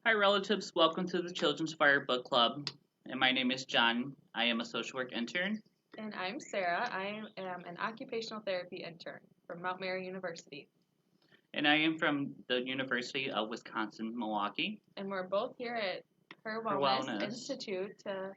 Hi, relatives. Welcome to the Children's Fire Book Club. And my name is John. I am a social work intern. And I'm Sarah. I am an occupational therapy intern from Mount Mary University. And I am from the University of Wisconsin-Milwaukee. And we're both here at HIR Wellness Institute to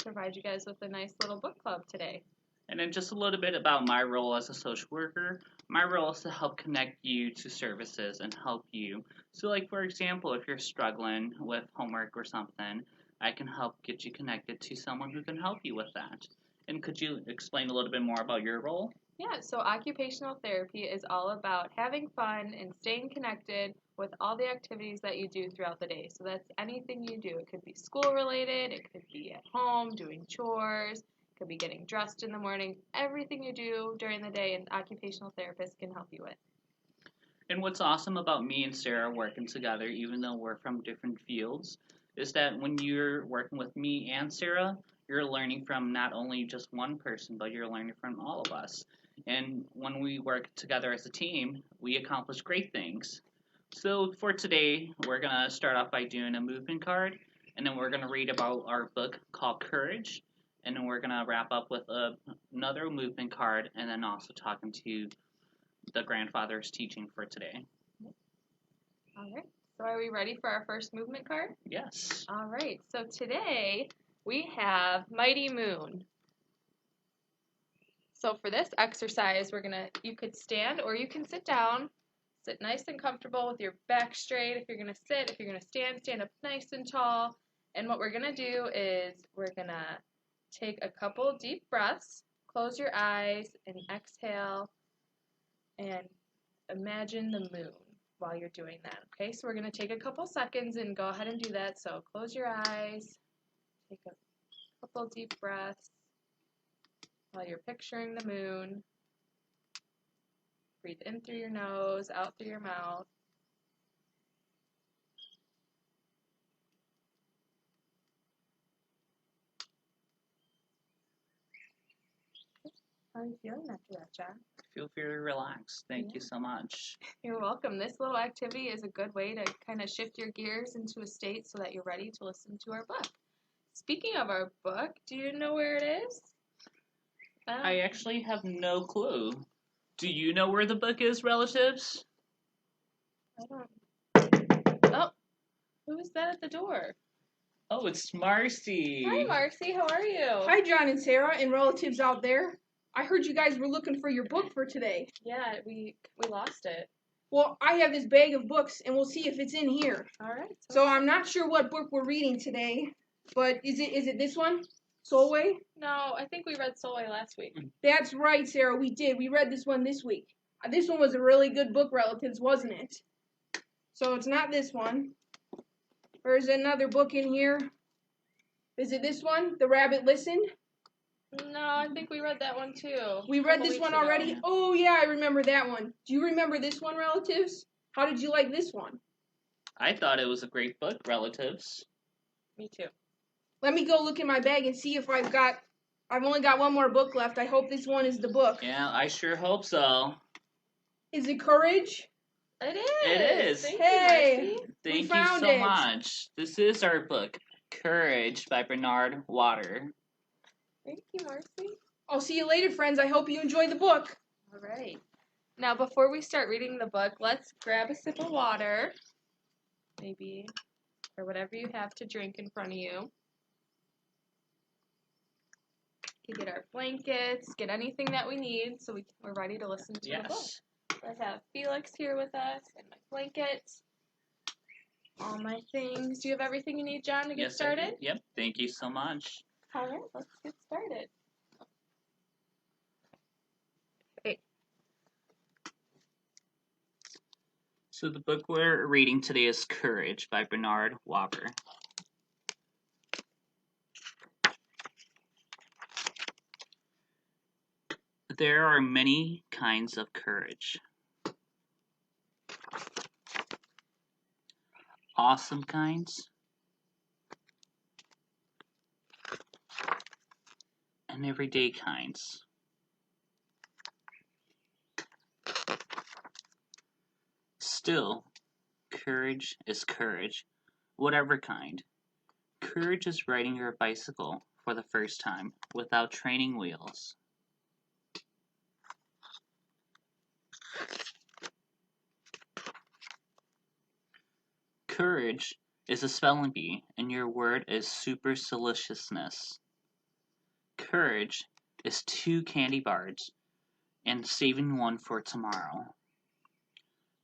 provide you guys with a nice little book club today. And then just a little bit about my role as a social worker. My role is to help connect you to services and help you. So like, for example, if you're struggling with homework or something, I can help get you connected to someone who can help you with that. And could you explain a little bit more about your role? Yeah, so occupational therapy is all about having fun and staying connected with all the activities that you do throughout the day. So that's anything you do. It could be school related, it could be at home doing chores, it could be getting dressed in the morning. Everything you do during the day, an occupational therapist can help you with. And what's awesome about me and Sarah working together, even though we're from different fields, is that when you're working with me and Sarah, you're learning from not only just one person, but you're learning from all of us. And when we work together as a team, we accomplish great things. So for today, we're going to start off by doing a movement card, and then we're going to read about our book called Courage, and then we're going to wrap up with another movement card, and then also talking to the grandfather's teaching for today. All right. So are we ready for our first movement card? Yes. All right. So today we have Mighty Moon. So for this exercise, you could stand or you can sit down. Sit nice and comfortable with your back straight. If you're going to sit, if you're going to stand up nice and tall. And what we're going to do is we're going to take a couple deep breaths, close your eyes, and exhale, and imagine the moon while you're doing that. Okay, so we're going to take a couple seconds and go ahead and do that. So close your eyes, take a couple deep breaths while you're picturing the moon. Breathe in through your nose, out through your mouth. How are you feeling after that, John? I feel very relaxed. Thank you so much. You're welcome. This little activity is a good way to kind of shift your gears into a state so that you're ready to listen to our book. Speaking of our book, do you know where it is? I actually have no clue. Do you know where the book is, relatives? I don't. Oh, who is that at the door? Oh, it's Marcy. Hi, Marcy. How are you? Hi, John and Sarah and relatives out there. I heard you guys were looking for your book for today. Yeah, we lost it. Well, I have this bag of books, and we'll see if it's in here. All right. So I'm not sure what book we're reading today, but is it this one? Soulway? No, I think we read Soulway last week. That's right, Sarah. We did. We read this one this week. This one was a really good book, relatives, wasn't it? So it's not this one. There's another book in here. Is it this one? The Rabbit Listened? No, I think we read that one too. We read this one already? Oh, yeah, I remember that one. Do you remember this one, relatives? How did you like this one? I thought it was a great book, relatives. Me too. Let me go look in my bag and see if I've only got one more book left. I hope this one is the book. Yeah, I sure hope so. Is it Courage? It is. It is. Thank Hey, you, Marcy. Thank you found so it. much. This is our book, Courage by Bernard Water. Thank you, Marcy. I'll see you later, friends. I hope you enjoy the book. All right. Now, before we start reading the book, let's grab a sip of water, maybe, or whatever you have to drink in front of you. We get our blankets, get anything that we need, so we're ready to listen to the book. I have Felix here with us, and my blankets, all my things. Do you have everything you need, John, to get started? Yep, thank you so much. All right, let's get started. Okay. So the book we're reading today is Courage by Bernard Waber. There are many kinds of courage. Awesome kinds and everyday kinds. Still, courage is courage, whatever kind. Courage is riding your bicycle for the first time without training wheels. Courage is a spelling bee, and your word is superciliousness. Courage is 2 candy bars and saving one for tomorrow.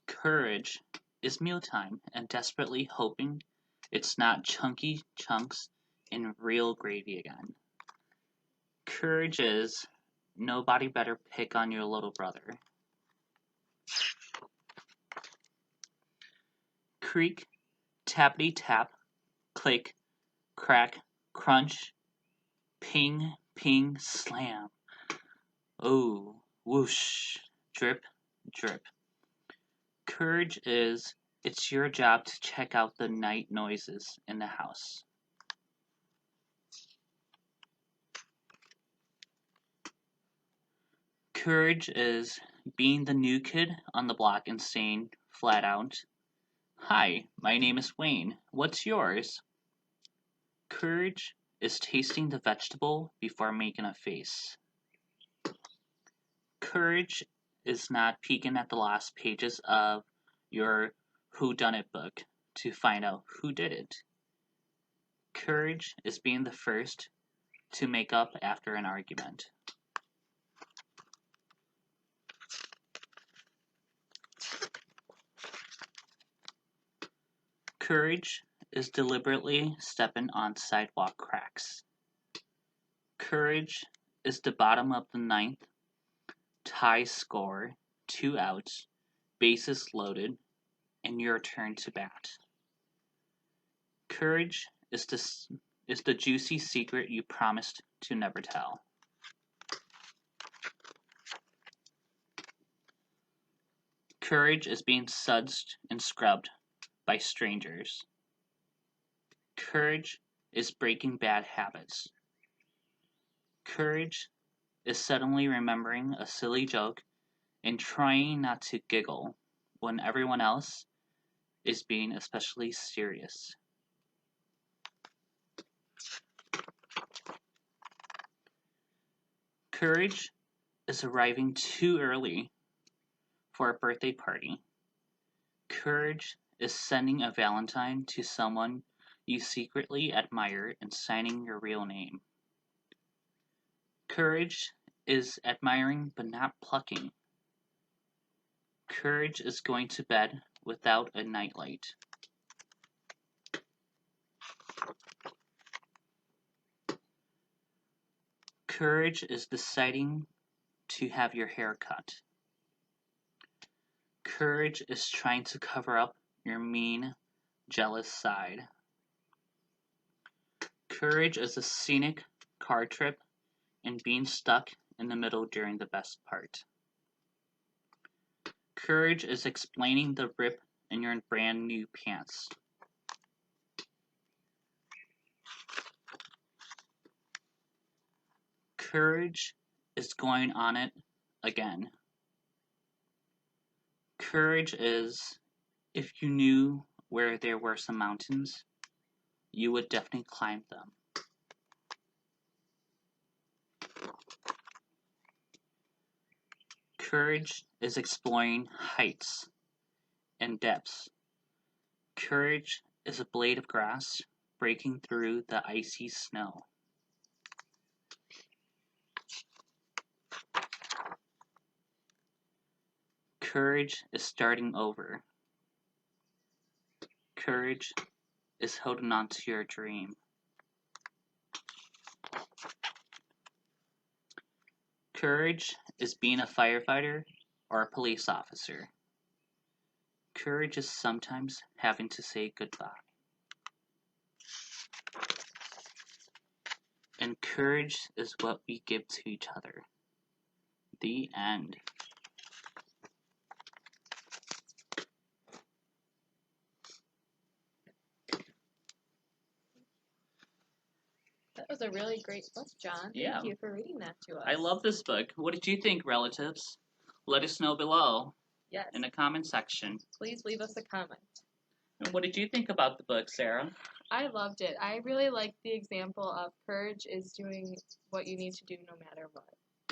Courage is mealtime and desperately hoping it's not chunky chunks and real gravy again. Courage is nobody better pick on your little brother. Creak, tappity tap, click, crack, crunch, ping, ping, slam. Oh, whoosh, drip, drip. Courage is it's your job to check out the night noises in the house. Courage is being the new kid on the block and saying flat out, "Hi, my name is Wayne. What's yours?" Courage is tasting the vegetable before making a face. Courage is not peeking at the last pages of your whodunit book to find out who did it. Courage is being the first to make up after an argument. Courage is deliberately stepping on sidewalk cracks. Courage is the bottom of the ninth, tie score, 2 outs, bases loaded, and your turn to bat. Courage is the juicy secret you promised to never tell. Courage is being sudsed and scrubbed by strangers. Courage is breaking bad habits. Courage is suddenly remembering a silly joke and trying not to giggle when everyone else is being especially serious. Courage is arriving too early for a birthday party. Courage is sending a Valentine to someone you secretly admire and signing your real name. Courage is admiring but not plucking. Courage is going to bed without a nightlight. Courage is deciding to have your hair cut. Courage is trying to cover up your mean, jealous side. Courage is a scenic car trip and being stuck in the middle during the best part. Courage is explaining the rip in your brand new pants. Courage is going on it again. Courage is if you knew where there were some mountains, you would definitely climb them. Courage is exploring heights and depths. Courage is a blade of grass breaking through the icy snow. Courage is starting over. Courage is holding on to your dream. Courage is being a firefighter or a police officer. Courage is sometimes having to say goodbye. And courage is what we give to each other. The end. That was a really great book, John. Yeah. Thank you for reading that to us. I love this book. What did you think, relatives? Let us know below Yes. in the comment section. Please leave us a comment. And what did you think about the book, Sarah? I loved it. I really liked the example of courage is doing what you need to do no matter what.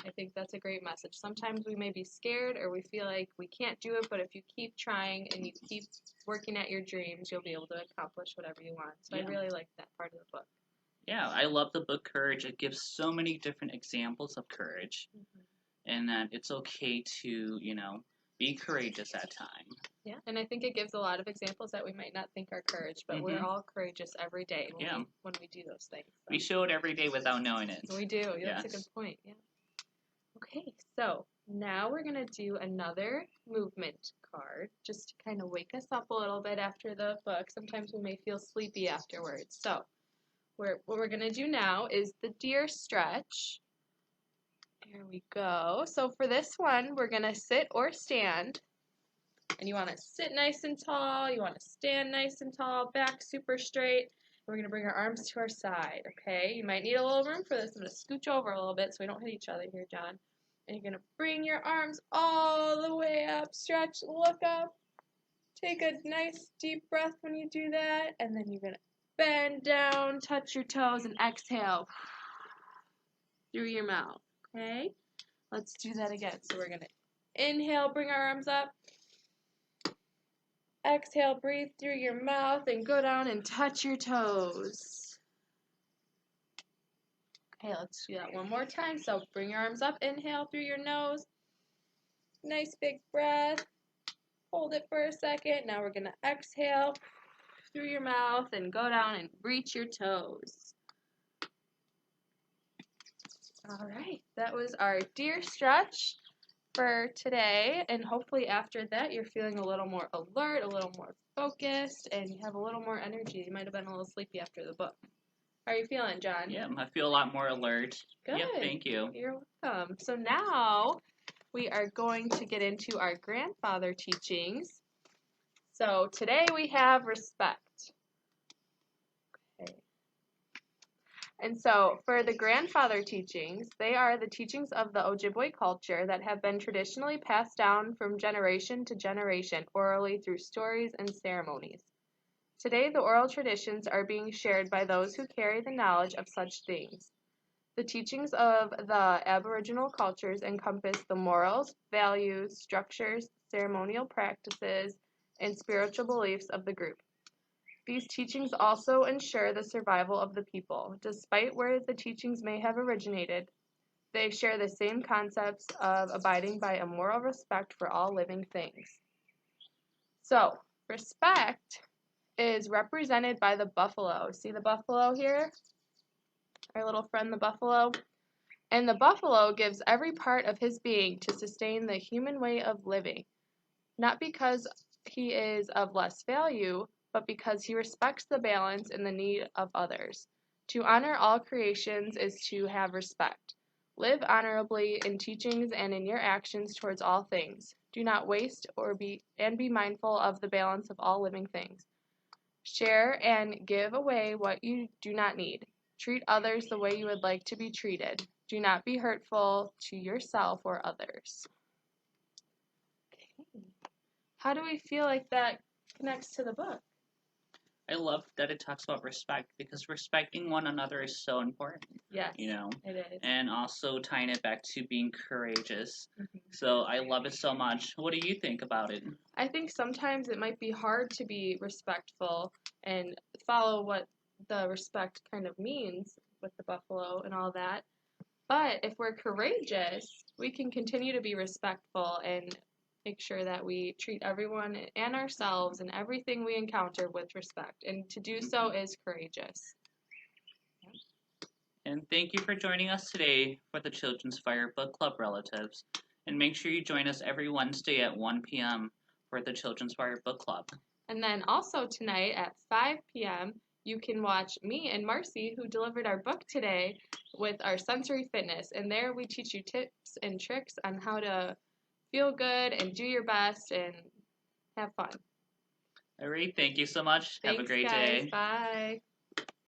I think that's a great message. Sometimes we may be scared or we feel like we can't do it, but if you keep trying and you keep working at your dreams, you'll be able to accomplish whatever you want. So Yeah. I really liked that part of the book. Yeah, I love the book Courage. It gives so many different examples of courage, and that it's okay to, be courageous at times. Yeah, and I think it gives a lot of examples that we might not think are courage, but we're all courageous every day when we do those things. So. We show it every day without knowing it. We do. Yes. That's a good point. Yeah. Okay, so now we're going to do another movement card just to kind of wake us up a little bit after the book. Sometimes we may feel sleepy afterwards. So what we're going to do now is the deer stretch. Here we go. So for this one, we're going to sit or stand. And you want to sit nice and tall. You want to stand nice and tall, back super straight. And we're going to bring our arms to our side, okay? You might need a little room for this. I'm going to scooch over a little bit so we don't hit each other here, John. And you're going to bring your arms all the way up. Stretch, look up. Take a nice deep breath when you do that. And then you're going to bend down, touch your toes, and exhale through your mouth, okay? Let's do that again. So we're going to inhale, bring our arms up. Exhale, breathe through your mouth and go down and touch your toes. Okay, let's do that one more time. So bring your arms up, inhale through your nose. Nice big breath. Hold it for a second. Now we're going to exhale through your mouth and go down and reach your toes. All right, that was our deer stretch for today, and hopefully after that you're feeling a little more alert, a little more focused, and you have a little more energy. You might have been a little sleepy after the book. How are you feeling, John? Yeah, I feel a lot more alert. Good. Yeah, thank you. You're welcome. So now we are going to get into our grandfather teachings. So today we have respect. Okay. And so for the grandfather teachings, they are the teachings of the Ojibwe culture that have been traditionally passed down from generation to generation orally through stories and ceremonies. Today, the oral traditions are being shared by those who carry the knowledge of such things. The teachings of the Aboriginal cultures encompass the morals, values, structures, ceremonial practices, and spiritual beliefs of the group. These teachings also ensure the survival of the people. Despite where the teachings may have originated, they share the same concepts of abiding by a moral respect for all living things. So, respect is represented by the buffalo. See the buffalo here? Our little friend, the buffalo. And the buffalo gives every part of his being to sustain the human way of living, not because he is of less value, but because he respects the balance and the need of others. To honor all creations is to have respect. Live honorably in teachings and in your actions towards all things. Do not waste be mindful of the balance of all living things. Share and give away what you do not need. Treat others the way you would like to be treated. Do not be hurtful to yourself or others. Okay. How do we feel like that connects to the book? I love that it talks about respect because respecting one another is so important. Yes, it is. And also tying it back to being courageous. So I love it so much. What do you think about it? I think sometimes it might be hard to be respectful and follow what the respect kind of means with the buffalo and all that. But if we're courageous, we can continue to be respectful and make sure that we treat everyone and ourselves and everything we encounter with respect. And to do so is courageous. And thank you for joining us today for the Children's Fire Book Club Relatives. And make sure you join us every Wednesday at 1 p.m. for the Children's Fire Book Club. And then also tonight at 5 p.m., you can watch me and Marcy, who delivered our book today, with our sensory fitness. And there we teach you tips and tricks on how to feel good and do your best and have fun. All right, thank you so much. Thanks, have a great guys. day. Bye.